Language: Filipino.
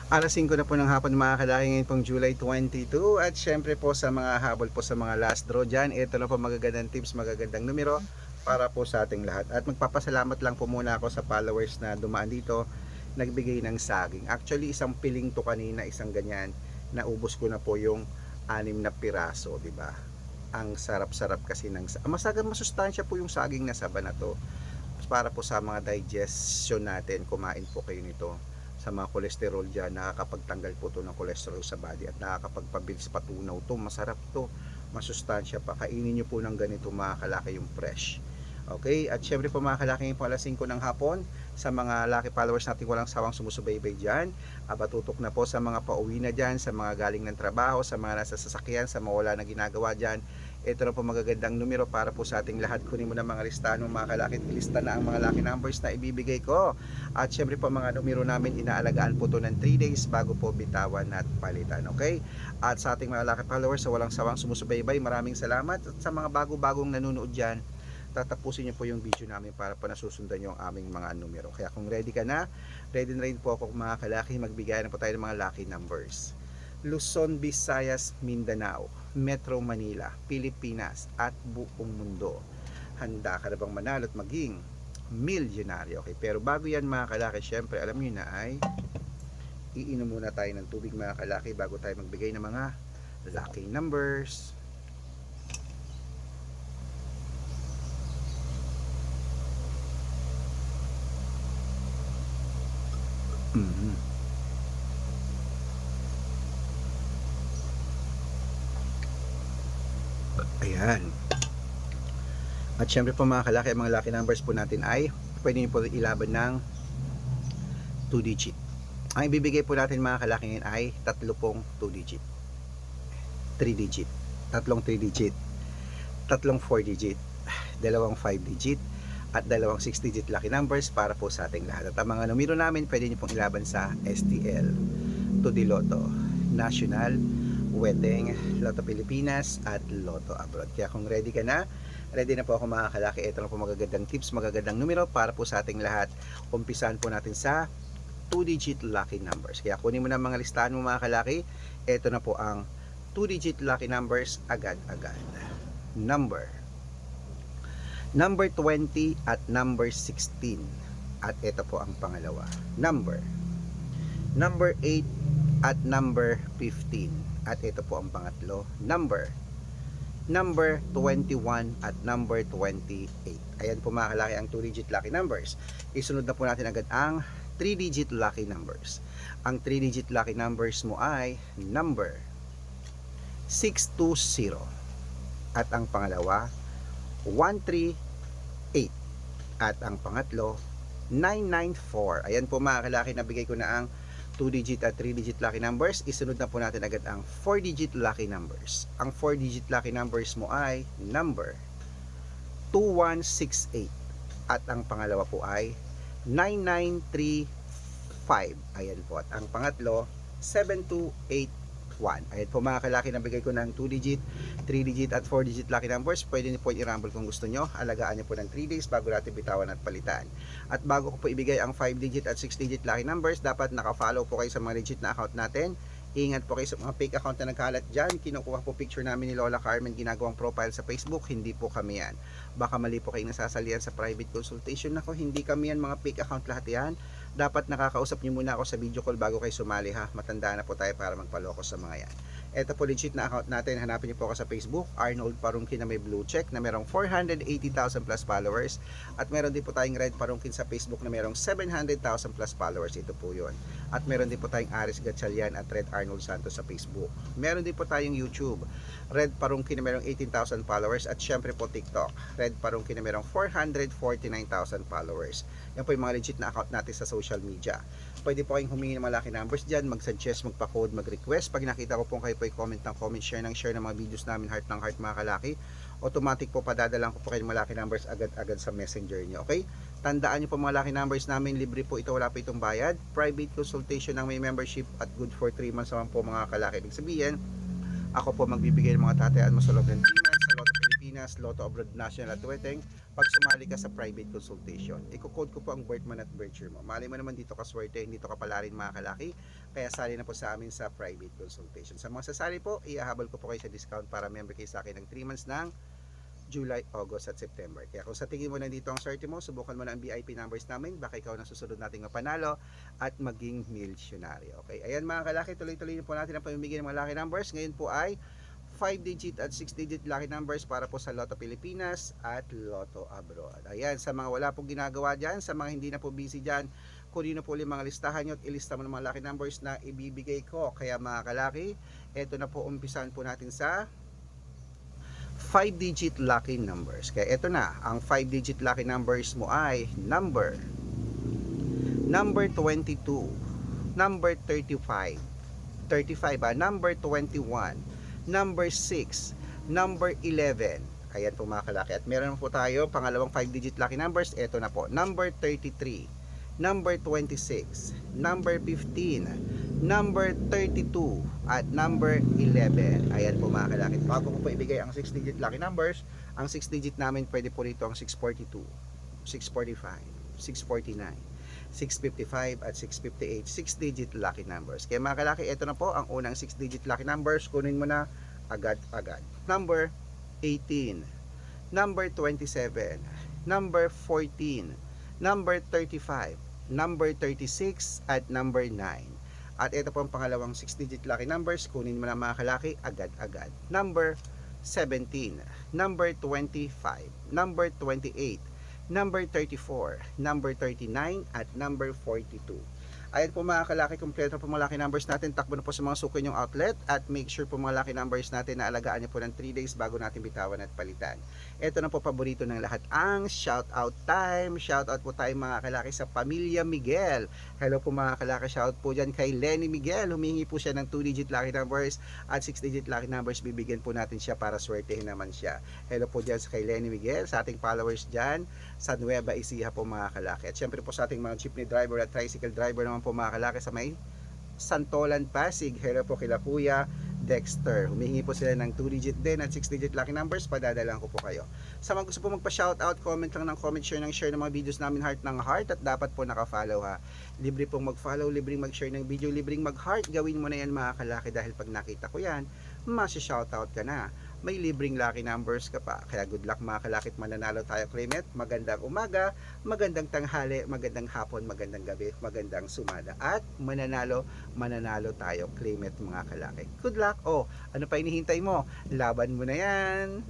Alas 5 na po ng hapon mga kalaki, ngayon pong July 22. At syempre po sa mga habol po sa mga last draw dyan, ito na po magagandang tips, magagandang numero para po sa ating lahat. At magpapasalamat lang po muna ako sa followers na dumaan dito, nagbigay ng saging. Actually isang piling to kanina, isang ganyan, naubos ko na po yung 6 na piraso, di ba? Ang sarap-sarap kasi ng masustansya po yung saging na saba na to, para po sa mga digestion natin. Kumain po kayo nito. Sa mga cholesterol dyan, nakakapagtanggal po to ng cholesterol sa body at nakakapagpabilis patunaw to. Masarap to, masustansya pa. Kainin nyo po ng ganito mga kalaki, yung fresh. Okay, at syempre po mga kalaki, po alas 5 ng hapon, sa mga lucky followers natin walang sawang sumusubaybay dyan, abatutok na po sa mga pauwi na dyan, sa mga galing ng trabaho, sa mga nasa sasakyan, sa mga wala na ginagawa dyan. Ito na po magagandang numero para po sa ating lahat. Kunin mo na mga listahan ng mga kalaki, ilista na ang mga lucky numbers na ibibigay ko. At syempre po mga numero namin, inaalagaan po to ng 3 days bago po bitawan at palitan. Okay, at sa ating mga lucky followers sa walang sawang sumusubaybay, maraming salamat. At sa mga bago-bagong nanonood dyan, tatapusin niyo po yung video namin para po nasusundan niyo ang aming mga numero. Kaya kung ready ka na, ready na rin po ako mga kalaki, magbigay na po tayo ng mga lucky numbers. Luzon, Visayas, Mindanao, Metro Manila, Pilipinas at buong mundo. Handa ka na bang manalo at maging milyonaryo? Okay, pero bago yan mga kalaki, syempre alam niyo na ay iinom muna tayo ng tubig mga kalaki bago tayo magbigay ng mga lucky numbers. Ayan. At syempre po mga kalaki, ang mga lucky numbers po natin ay pwede nyo po ilaban ng 2 digit. Ang ibibigay po natin mga kalaki ngayon ay tatlo pong 2 digit, 3 digit, tatlong 3 digit, tatlong 4 digit, dalawang 5 digit, at dalawang 6 digit lucky numbers para po sa ating lahat. At ang mga numero namin pwede nyo pong ilaban sa STL, Tudi Lotto, National, Wedding, Lotto Pilipinas at Lotto Abroad. Kaya kung ready ka na, ready na po ako mga kalaki. Ito lang po magagandang tips, magagandang numero para po sa ating lahat. Umpisahan po natin sa 2-digit lucky numbers. Kaya kunin mo na mga listahan mo mga kalaki. Ito na po ang 2-digit lucky numbers agad-agad. Number 20 at number 16. At ito po ang pangalawa. Number 8 at number 15. At ito po ang pangatlo, number 21 at number 28. Ayan po mga kalaki ang 2-digit lucky numbers. Isunod na po natin agad ang 3-digit lucky numbers. Ang 3-digit lucky numbers mo ay number 620. At ang pangalawa, 138. At ang pangatlo, 994. Ayan po mga kalaki, nabigay ko na ang 2-digit at 3-digit lucky numbers. Isunod na po natin agad ang 4-digit lucky numbers. Ang 4-digit lucky numbers mo ay number 2168. At ang pangalawa po ay 9935. Ayan po. At ang pangatlo, 7281. Ayan po mga kalaki, nabigay ko ng 2-digit, 3-digit at 4-digit lucky numbers. Pwede niyo po i-rumble kung gusto nyo. Alagaan niyo po ng 3 days bago natin bitawan at palitan. At bago ko po ibigay ang 5-digit at 6-digit lucky numbers, dapat naka-follow po kayo sa mga legit na account natin. Ingat po kayo sa mga fake account na nagkalat dyan. Kinukuha po picture namin ni Lola Carmen, ginagawang profile sa Facebook. Hindi po kami yan. Baka mali po kayo nasasalian sa private consultation. Ako, hindi kami yan, mga fake account lahat yan. Dapat nakakausap nyo muna ako sa video call bago kayo sumali ha. Matanda na po tayo para magpaloko sa mga yan. Ito po legit na account natin. Hanapin nyo po ako sa Facebook, Arnold Parungkin na may blue check na merong 480,000 plus followers. At meron din po tayong Red Parungkin sa Facebook na merong 700,000 plus followers. Ito po yun. At meron din po tayong Aris Gatchalian at Red Arnold Santos sa Facebook. Meron din po tayong YouTube, Red Parungkin na merong 18,000 followers. At syempre po TikTok, Red Parungkin na merong 449,000 followers. Yan po yung mga legit na account natin sa social media. Pwede po kayong humingi ng mga lucky numbers dyan, mag-suggest, magpa-code, mag-request. Pag nakita ko po kayo po comment ng comment, share ng mga videos namin, heart ng heart mga kalaki, automatic po padadalang ko po kayo ng mga lucky numbers agad-agad sa messenger nyo. Okay? Tandaan nyo po mga lucky numbers namin, libre po ito, wala po itong bayad. Private consultation ng may membership at good for 3 months naman po mga kalaki. Ibig sabihin, ako po magbibigay ng mga tatayaan mo sa loob ng 3 months sa Lotto Pilipinas, Lotto Abroad, National at Wedding pag sumali ka sa private consultation. Iko-code ko po ang birth month at birth year mo. Mali mo naman dito ka swerte, dito ka pala rin mga kalaki. Kaya sali na po sa amin sa private consultation. Sa mga sasali po, iahabol ko po kayo sa discount para member kayo sa akin ng 3 months ng July, August at September. Kaya kung sa tingin mo nandito ang swerte mo, subukan mo na ang VIP numbers namin. Baka ikaw na susunod nating mapanalo at maging milyonaryo. Okay, ayan mga kalaki, tuloy-tuloy po natin ang pamimigay ng mga lucky numbers. Ngayon po ay 5-digit at 6-digit lucky numbers para po sa Lotto Pilipinas at Lotto Abroad. Ayan, sa mga wala pong ginagawa dyan, sa mga hindi na po busy dyan, kunin na po ulit mga listahan nyo at ilista mo ng mga lucky numbers na ibibigay ko. Kaya mga kalaki, eto na po, umpisan po natin sa 5-digit lucky numbers. Kaya ito na, ang 5-digit lucky numbers mo ay number 22, number 35, number 21, number 6, number 11. Ayan po mga kalaki. At meron po tayo pangalawang 5-digit lucky numbers. Ito na po, number 33, number 26, number 15, number 32 at number 11. Ayan po mga kalaki. Bago ko po ibigay ang 6-digit lucky numbers, ang 6-digit namin pwede po rito ang 642, 645, 649, 655 at 658. 6-digit lucky numbers. Kaya mga kalaki, ito na po ang unang 6-digit lucky numbers. Kunin mo na agad-agad. Number 18, number 27, number 14, number 35, number 36 at number 9. At ito po ang pangalawang 6-digit lucky numbers. Kunin mo na mga kalaki agad-agad. Number 17, number 25, number 28, number 34, number 39 at number 42. Ayan po mga kalaki, kompleto po mga lucky numbers natin. Takbo na po sa mga suko nyong outlet at make sure po mga lucky numbers natin na alagaan nyo po ng 3 days bago natin bitawan at palitan. Ito na po paborito ng lahat, ang shout out time. Shout out po tayo mga kalaki sa Pamilya Miguel. Hello po mga kalaki, shout po dyan kay Lenny Miguel. Humingi po siya ng 2-digit lucky numbers at 6-digit lucky numbers. Bibigyan po natin siya para swertehin naman siya. Hello po dyan sa kay Lenny Miguel, sa ating followers dyan sa Nueva Ecija po mga kalaki. At syempre po sa ating mga jeepney driver at tricycle driver naman po mga kalaki sa may Santolan, Pasig. Hello po kila Kuya Dexter. Humihingi po sila ng 2-digit din at 6-digit lucky numbers. Padadalan ko po kayo. Sa mga gusto po magpa-shoutout, comment lang ng comment, share ng mga videos namin, heart ng heart, at dapat po naka-follow ha. Libre pong mag-follow, libreng mag-share ng video, libreng mag-heart. Gawin mo na yan mga kalaki dahil pag nakita ko yan, masi-shoutout ka na. May libreng lucky numbers ka pa. Kaya good luck mga kalakit, mananalo tayo, claim it. Magandang umaga, magandang tanghali, magandang hapon, magandang gabi, magandang sumada. At mananalo tayo, claim it mga kalakit. Good luck. Oh, ano pa hinihintay mo? Laban mo na yan.